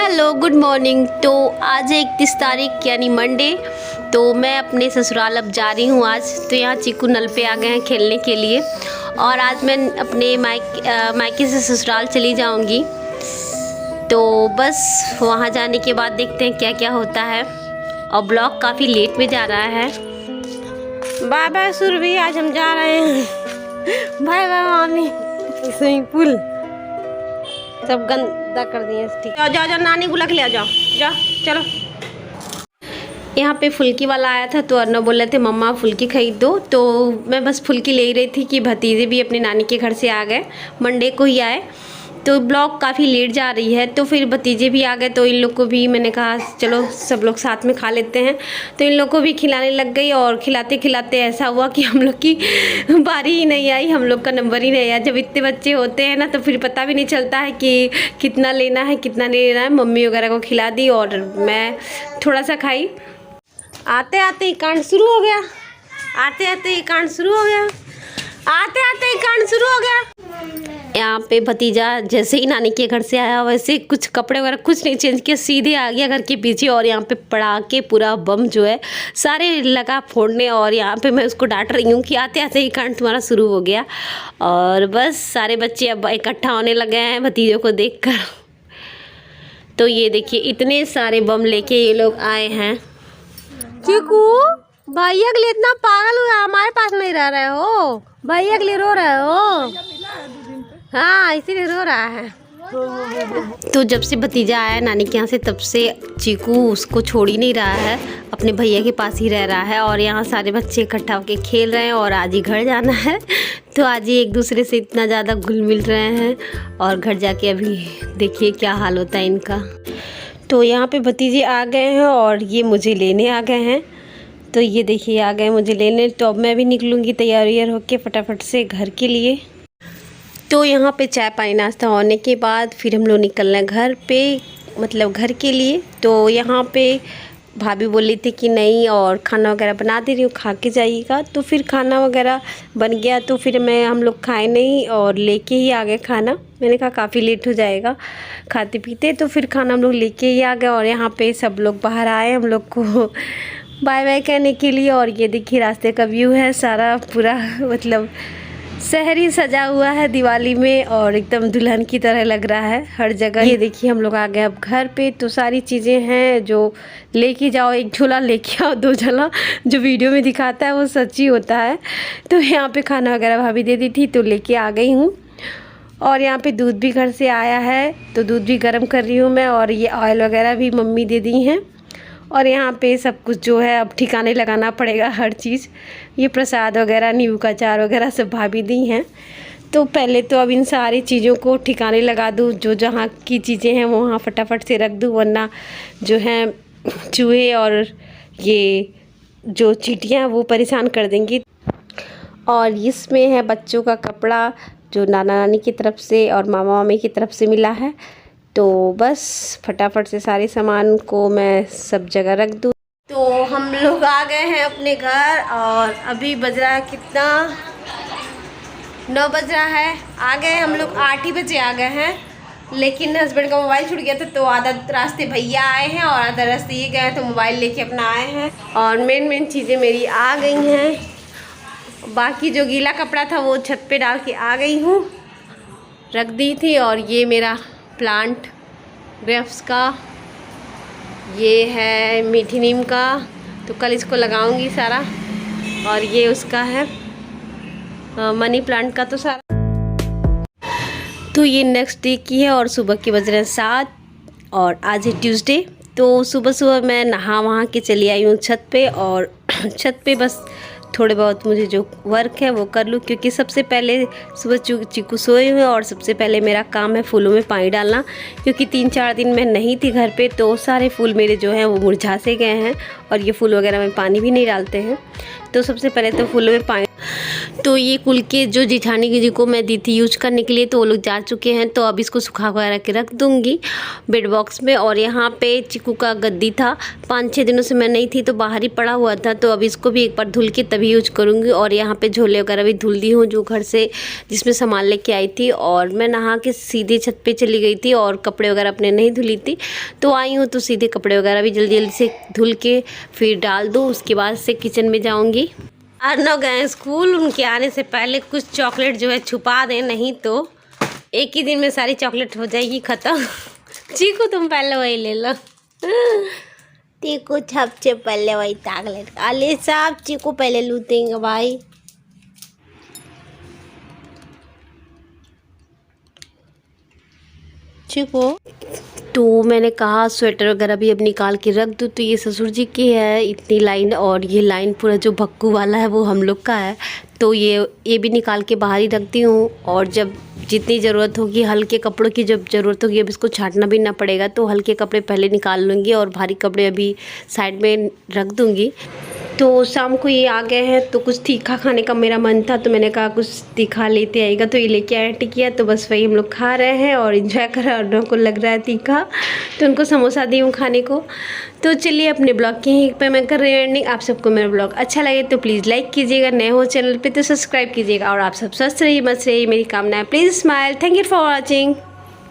Hello good morning. तो आज है 31 तारीख यानी मंडे। तो मैं अपने ससुराल अब जा रही हूँ आज। तो यहाँ चीकू नल पे आ गए हैं खेलने के लिए और आज मैं अपने मायके से ससुराल चली जाऊँगी। तो बस वहाँ जाने के बाद देखते हैं क्या क्या होता है। और ब्लॉग काफ़ी लेट में जा रहा है। बाय बाय सुरभि, आज हम जा रहे हैं। बाय बाय मामी। स्विमिंग पूल सब गंदा कर दिए। ठीक, जाओ जाओ जाओ, नानी बुला के ले जाओ, जाओ चलो। यहाँ पे फुल्की वाला आया था तो अर्नव बोल रहे थे मम्मा फुल्की खरीद दो। तो मैं बस फुल्की ले ही रही थी कि भतीजे भी अपने नानी के घर से आ गए, मंडे को ही आए। तो ब्लॉग काफ़ी लेट जा रही है। तो फिर भतीजे भी आ गए तो इन लोग को भी मैंने कहा चलो सब लोग साथ में खा लेते हैं। तो इन लोग को भी खिलाने लग गई और खिलाते खिलाते ऐसा हुआ कि हम लोग की बारी ही नहीं आई, हम लोग का नंबर ही नहीं आया। जब इतने बच्चे होते हैं ना तो फिर पता भी नहीं चलता है कि कितना लेना है कितना नहीं लेना है। मम्मी वगैरह को खिला दी और मैं थोड़ा सा खाई। आते आते ही कांड शुरू हो गया, आते आते ही कांड शुरू हो गया, आते आते ही कांड शुरू हो गया। यहाँ पे भतीजा जैसे ही नानी के घर से आया वैसे कुछ कपड़े वगैरह कुछ नहीं चेंज किया, सीधे आ गया घर के पीछे और यहाँ पे पड़ा के पूरा बम जो है सारे लगा फोड़ने। और यहाँ पे मैं उसको डांट रही हूँ कि आते आते ही कांड तुम्हारा शुरू हो गया। और बस सारे बच्चे अब इकट्ठा होने लगे हैं भतीजों को देखकर। तो ये देखिए इतने सारे बम लेके ये लोग आए हैं। चीकू भैया के लिए इतना पागल हुआ, हमारे पास नहीं रह रहे हो, भैया के लिए रो रहे हो। हाँ इसीलिए रो रहा है। तो जब से भतीजा आया नानी के यहाँ से तब से चीकू उसको छोड़ ही नहीं रहा है, अपने भैया के पास ही रह रहा है। और यहाँ सारे बच्चे इकट्ठा होकर खेल रहे हैं और आज ही घर जाना है। तो आज ही एक दूसरे से इतना ज़्यादा घुल मिल रहे हैं और घर जाके अभी देखिए क्या हाल होता है इनका। तो यहाँ पे भतीजे आ गए हैं और ये मुझे लेने आ गए हैं। तो ये देखिए आ गए मुझे लेने। तो अब मैं भी निकलूँगी तैयार व्यार होके फटाफट से घर के लिए। तो यहाँ पे चाय पानी नाश्ता होने के बाद फिर हम लोग निकल रहे हैं घर पे, मतलब घर के लिए। तो यहाँ पे भाभी बोली थी कि नहीं और खाना वगैरह बना दे रही हूँ, खा के जाइएगा। तो फिर खाना वगैरह बन गया तो फिर हम लोग खाए नहीं और लेके ही आ गए खाना। मैंने कहा काफ़ी लेट हो जाएगा खाते पीते, तो फिर खाना हम लोग लेके ही आ गए। और यहाँ पे सब लोग बाहर आए हम लोग को बाय बाय कहने के लिए। और ये देखिए रास्ते का व्यू है सारा पूरा, मतलब शहर ही सजा हुआ है दिवाली में और एकदम दुल्हन की तरह लग रहा है हर जगह। ये देखिए हम लोग आ गए अब घर पे। तो सारी चीज़ें हैं जो लेके जाओ, एक झोला लेके आओ, दो झोला, जो वीडियो में दिखाता है वो सच्ची होता है। तो यहाँ पे खाना वगैरह भाभी दे दी थी तो लेके आ गई हूँ। और यहाँ पे दूध भी घर से आया है तो दूध भी गर्म कर रही हूँ मैं। और ये ऑयल वगैरह भी मम्मी दे दी हैं। और यहाँ पे सब कुछ जो है अब ठिकाने लगाना पड़ेगा हर चीज़। ये प्रसाद वगैरह नींबू का अचार वगैरह सब भाभी दी हैं। तो पहले तो अब इन सारी चीज़ों को ठिकाने लगा दूँ, जो जहाँ की चीज़ें हैं वो वहाँ फटाफट से रख दूँ, वरना जो हैं चूहे और ये जो चींटियाँ वो परेशान कर देंगी। और इसमें है बच्चों का कपड़ा जो नाना नानी की तरफ से और मामा मामी की तरफ से मिला है। तो बस फटाफट से सारे सामान को मैं सब जगह रख दूँ। तो हम लोग आ गए हैं अपने घर और अभी बज रहा है कितना, 9 बज रहा है। आ गए हम लोग 8 ही बजे आ गए हैं, लेकिन हस्बैंड का मोबाइल छूट गया था तो आधा रास्ते भैया आए हैं और आधा रास्ते ये गए तो मोबाइल लेके अपना आए हैं। और मेन चीज़ें मेरी आ गई हैं, बाकी जो गीला कपड़ा था वो छत पे डाल के आ गई हूँ, रख दी थी। और ये मेरा प्लांट ग्रेप्स का, ये है मीठी नीम का, तो कल इसको लगाऊंगी सारा। और ये उसका है मनी प्लांट का तो सारा। तो ये नेक्स्ट डे की है और सुबह के बज रहे हैं 7 और आज है ट्यूसडे। तो सुबह सुबह मैं नहा वहाँ के चली आई हूँ छत पे। और छत पे बस थोड़े बहुत मुझे जो वर्क है वो कर लूँ, क्योंकि सबसे पहले सुबह चीकू सोए हुए और सबसे पहले मेरा काम है फूलों में पानी डालना। क्योंकि 3-4 दिन मैं नहीं थी घर पे तो सारे फूल मेरे जो हैं वो मुरझा से गए हैं और ये फूल वगैरह में पानी भी नहीं डालते हैं। तो सबसे पहले तो फूलों में पानी। तो ये कुल के जो जेठानी जी को मैं दी थी यूज करने के लिए, तो वो लोग जा चुके हैं। तो अब इसको सुखा वगैरह के रख दूँगी बेड बॉक्स में। और यहाँ पे चीकू का गद्दी था, 5-6 दिनों से मैं नहीं थी तो बाहर ही पड़ा हुआ था, तो अब इसको भी एक बार धुल के तभी यूज करूँगी। और यहाँ पे झोले वगैरह भी धुल दी हूँ जो घर से जिसमें सामान लेके आई थी। और मैं नहा के सीधे छत पे चली गई थी और कपड़े वगैरह अपने नहीं धुली थी, तो आई हूँ तो सीधे कपड़े वगैरह भी जल्दी जल्दी से धुल के फिर डाल दूँ। उसके बाद से किचन में जाऊँगी। अर्नव गए स्कूल, उनके आने से पहले कुछ चॉकलेट जो है छुपा दें, नहीं तो एक ही दिन में सारी चॉकलेट हो जाएगी ख़त्म। चीकू तुम पहले वही ले लो। चीकू सबसे पहले वही चॉकलेट अले सब चीकू पहले लूटेंगे भाई। चीकू तो मैंने कहा स्वेटर वगैरह भी अब निकाल के रख दूँ। तो ये ससुर जी की है इतनी लाइन, और ये लाइन पूरा जो भक्कू वाला है वो हम लोग का है। तो ये भी निकाल के बाहर ही रखती हूँ। और जब जितनी ज़रूरत होगी हल्के कपड़ों की जब ज़रूरत होगी, अब इसको छांटना भी ना पड़ेगा, तो हल्के कपड़े पहले निकाल लूँगी और भारी कपड़े अभी साइड में रख दूँगी। तो शाम को ये आ गए हैं, तो कुछ तीखा खाने का मेरा मन था, तो मैंने कहा कुछ तीखा लेते आएगा, तो ये लेके आए टिकिया। तो बस वही हम लोग खा रहे हैं और इन्जॉय कर रहे हैं। और उनको लग रहा है तीखा, तो उनको समोसा दी हूँ खाने को। तो चलिए अपने ब्लॉग के यहीं पे मैं कर रही हूँ एंडिंग। आप सबको मेरा ब्लॉग अच्छा लगे तो प्लीज़ लाइक कीजिएगा, नए हो चैनल पे तो सब्सक्राइब कीजिएगा। और आप सब स्वस्थ रहिए, मस्त रहिए, मेरी कामना है। Please smile. Thank you for watching.